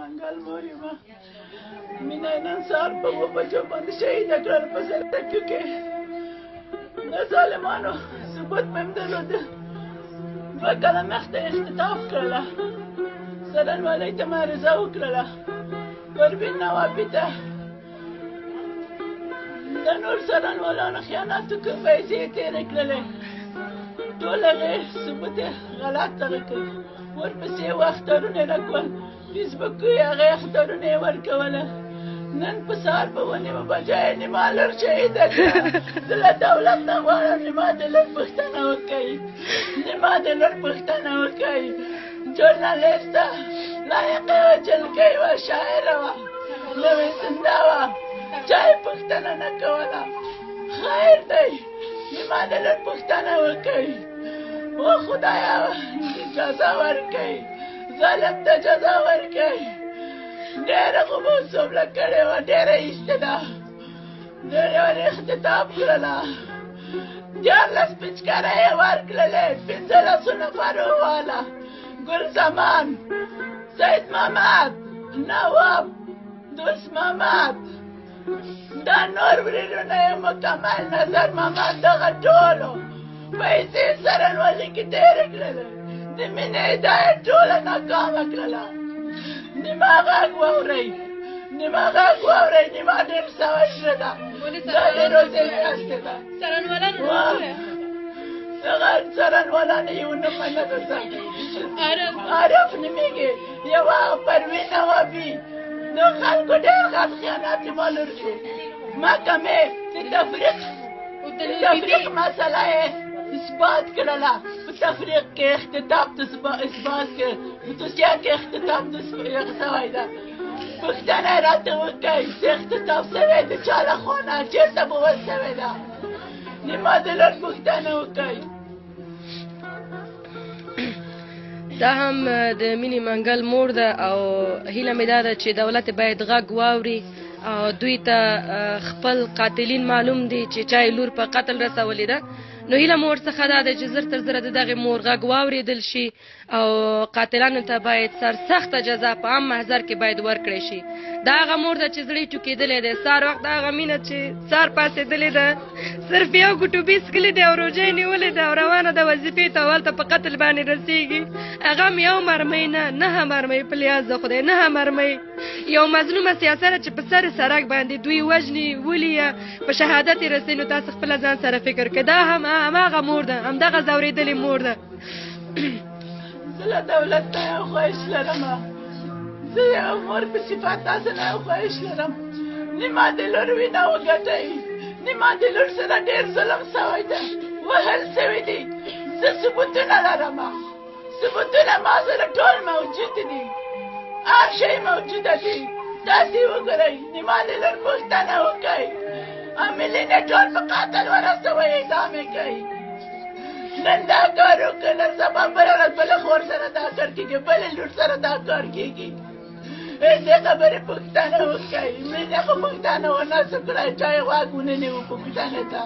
منګل مور یم مینه یې نن سهار په 2 بجو باندې شهیده کړل په سرکیو کې د ظالمانو ثبوت مې هم درلوده 2 کاله مخته اختطاف کړله څرنګوالی ته مې عریضه وکړله پروین نوابي ته د نور څرنګوالانو خیانت وکړ پیسې یې تېرې کړلې ټول هغې ثبوت یې غلط دغه کړ ورپسې یې اخترونه یې راکول فیسبوک یې هغې اخترونه یې ورکوله نن په سهار په 9 بجه یې نیما لور شهیده کړه زه له دولت نه غواړم نیما د لور پوښتنه وکړي نیما د لور پوښتنه وکړي ژورنالیسته لایقه وه جلکۍ وه شاعره وه نوې زنده وه چا یې پوښتنه نه کوله خیر دی نیما د لور پوښتنه وکړي و خدایا جزا ورکړي ظالم ته جزا ورکړي ډېره خو به سوبله کړې وه ډېره ایسته ده ډېرې ور اختطاف کړله 14 پچکاره یې ورکړلې 15 نفر وواله ګل زمان سید محمد نواب دوست محمد دا نور وریډونه یې مکمل نظر محمد دغه ټولو پیسې څرنګوالي کې تېرې کړلې د مینې دا یې ټوله ناکامه کړله نیما غږ واورئ نیما غږ واورئ نیما ډېر سوه زړه ده دا د روزې میاشتې ده هغه څرنګوالانو یو نوم نه درته عارف نومېږي یوه پروین نوابي د خلکو ډېر غټ خیانت یې معلوم شو محکمې د تفریق مسله یې اثبات کړله په تفریق کې اختطاف ته اثبات کړ په توصیه کې اختطاف ته سوی ده پوښتنه یې راته وکړئ چې اختطاف سوی د چا له خوا نه چېرته به وسوې ده نیما د لور پوښتنه وکړئ دا هم د مینې منګل مور ده او هیله مې دا ده چې دولت باید غږ واوري او دوی ته خپل قاتلین معلوم دي چې چا یې لور په قتل رسولې ده نو هیله مور څخه دا ده چې زر تر زره د دغې مور غږ واورېدل شي او قاتلانو ته باید سرسخته جزا په عام محضر کې باید ورکړی شي دا هغه مور ده چې زړه یې ټوکېدلی دی سهار وخت هغه مینه چې سهار پاڅېدلې ده صرف یو ګوټو بیسکلي دی او روژه یې نیولې ده او روانه ده وظیفې ته او هلته په قتل باندې رسېږي هغه هم یو مرمۍ نه 9 مرمۍ په لیاز د خدای 9 مرمۍ یو مظلومه سیاسره چې په سر سړک باندې دوی وژني ولي په شهادت یې رسوي نو تاسو خپله ځان سره فکر کړئ دا هماغه مور ده همدغه ځورېدلې مور ده زه له دولت نه یو خواهش لرم زه یو مور په صفت تاسو نه یو خواهش لرم نیما د لور وینه وګټئ نیما د لور سره ډېر ظلم سوی ده وهل سوي دي زه ثبوتونه لرم ثبوتونه ما سره ټول موجود دي هر شی موجوده دي تاسې وګورئ نیما د لور پوښتنه وکړئ عاملین یې ټول په قاتل ورسوئ اعدام یې کوئ نن دا کار وکړه نن سبا بله ورځ بله خور سره دا کار کېږي بلې لور سره دا کار کېږي دې خبرې پوښتنه وکړئ مینې خو پوښتنه ونه سو کړی چا یې غوږ ونه نیو پوښتنې ته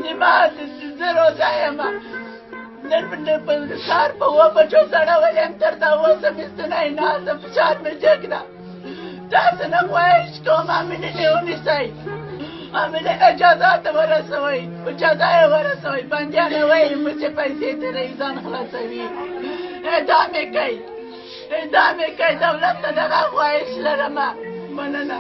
نیما زه روزه یم نن په سهار په 2 بجو سړولې یم تر دا اوسه مې ستنه یې ناسته فشار مې جګ ده تاسو نه خواهش کوم امینې نه ونیسئ امینې اجازات ورسوئ اجازه یې ورسوئ بندیانې وایي مو چې پیسې ترې ځان خلاصوي اعدام یې کوئ اعدام یې کوئ دولت ته دغه خواهش لرمه مننه